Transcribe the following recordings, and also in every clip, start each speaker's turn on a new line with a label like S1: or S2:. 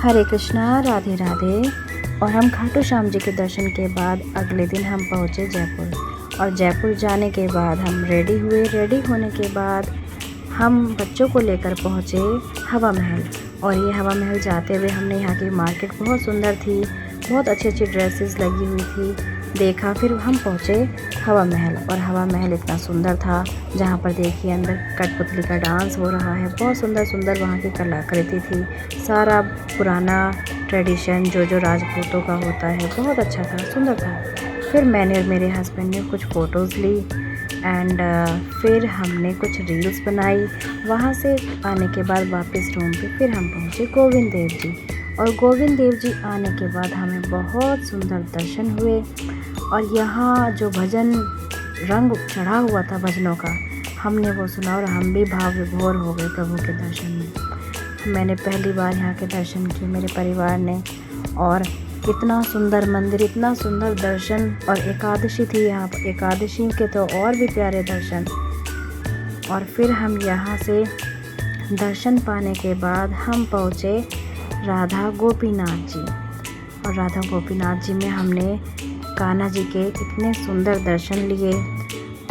S1: हरे कृष्णा, राधे राधे। और हम खाटू श्याम जी के दर्शन के बाद अगले दिन हम पहुँचे जयपुर। और जयपुर जाने के बाद हम रेडी हुए। रेडी होने के बाद हम बच्चों को लेकर पहुँचे हवा महल। और ये हवा महल जाते हुए हमने यहाँ की मार्केट बहुत सुंदर थी, बहुत अच्छी अच्छी ड्रेसेस लगी हुई थी देखा। फिर हम पहुँचे हवा महल, और हवा महल इतना सुंदर था जहाँ पर देखिए अंदर कठपुतली का डांस हो रहा है। बहुत सुंदर सुंदर वहाँ की कलाकृति थी, सारा पुराना ट्रेडिशन जो राजपूतों का होता है, बहुत अच्छा था, सुंदर था। फिर मैंने और मेरे हस्बैंड ने कुछ फ़ोटोज़ ली एंड फिर हमने कुछ रील्स बनाई। वहाँ से आने के बाद वापस रूम पे फिर हम पहुँचे गोविंद देव जी। और गोविंद देव जी आने के बाद हमें बहुत सुंदर दर्शन हुए। और यहाँ जो भजन रंग चढ़ा हुआ था भजनों का, हमने वो सुना और हम भी भाव विभोर हो गए प्रभु के दर्शन में। मैंने पहली बार यहाँ के दर्शन किए, मेरे परिवार ने। और इतना सुंदर मंदिर, इतना सुंदर दर्शन। और एकादशी थी यहाँ पर, एकादशी के तो और भी प्यारे दर्शन। और फिर हम यहाँ से दर्शन पाने के बाद हम पहुँचे राधा गोपीनाथ जी। और राधा गोपीनाथ जी में हमने कान्हा जी के इतने सुंदर दर्शन लिए।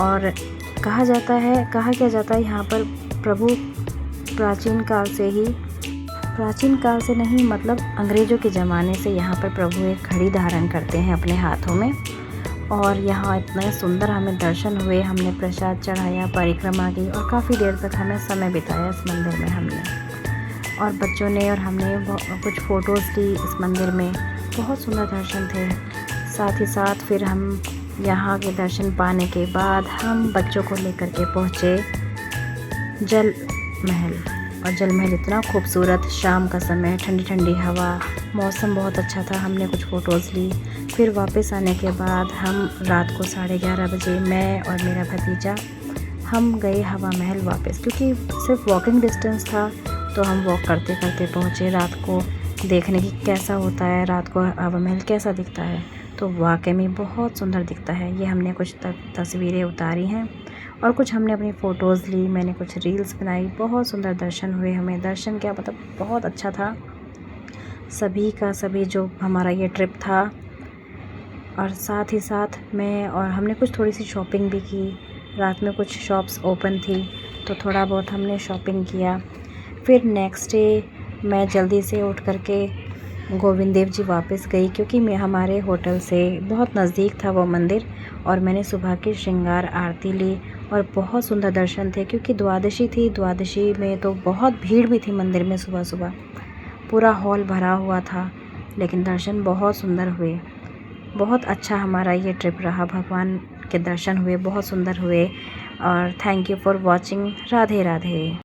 S1: और कहा क्या जाता है यहाँ पर प्रभु प्राचीन काल से नहीं, मतलब अंग्रेज़ों के ज़माने से यहाँ पर प्रभु एक घड़ी धारण करते हैं अपने हाथों में। और यहाँ इतने सुंदर हमें दर्शन हुए। हमने प्रसाद चढ़ाया, परिक्रमा की, और काफ़ी देर तक हमें समय बिताया इस मंदिर में हमने। और बच्चों ने और हमने कुछ फ़ोटोज़ ली इस मंदिर में, बहुत सुंदर दर्शन थे। साथ ही साथ फिर हम यहाँ के दर्शन पाने के बाद हम बच्चों को लेकर के पहुँचे जल महल। और जल महल इतना खूबसूरत, शाम का समय, ठंडी ठंडी हवा, मौसम बहुत अच्छा था। हमने कुछ फ़ोटोज़ ली। फिर वापस आने के बाद हम रात को 11:30 बजे मैं और मेरा भतीजा हम गए हवा महल वापस, क्योंकि सिर्फ वॉकिंग डिस्टेंस था। तो हम वॉक करते करते पहुँचे रात को देखने की कैसा होता है, रात को हवा महल कैसा दिखता है। तो वाकई में बहुत सुंदर दिखता है। ये हमने कुछ तस्वीरें उतारी हैं और कुछ हमने अपनी फ़ोटोज़ ली, मैंने कुछ रील्स बनाई। बहुत सुंदर दर्शन हुए हमें। दर्शन क्या मतलब, बहुत अच्छा था सभी का सभी जो हमारा ये ट्रिप था। और साथ ही साथ मैं और हमने कुछ थोड़ी सी शॉपिंग भी की। रात में कुछ शॉप्स ओपन थी तो थोड़ा बहुत हमने शॉपिंग किया। फिर नेक्स्ट डे मैं जल्दी से उठ करके गोविंद देव जी वापस गई, क्योंकि मैं हमारे होटल से बहुत नज़दीक था वो मंदिर। और मैंने सुबह की श्रृंगार आरती ली और बहुत सुंदर दर्शन थे, क्योंकि द्वादशी थी। द्वादशी में तो बहुत भीड़ भी थी मंदिर में, सुबह सुबह पूरा हॉल भरा हुआ था। लेकिन दर्शन बहुत सुंदर हुए। बहुत अच्छा हमारा ये ट्रिप रहा। भगवान के दर्शन हुए, बहुत सुंदर हुए। और thank you for watching. Radhe Radhe.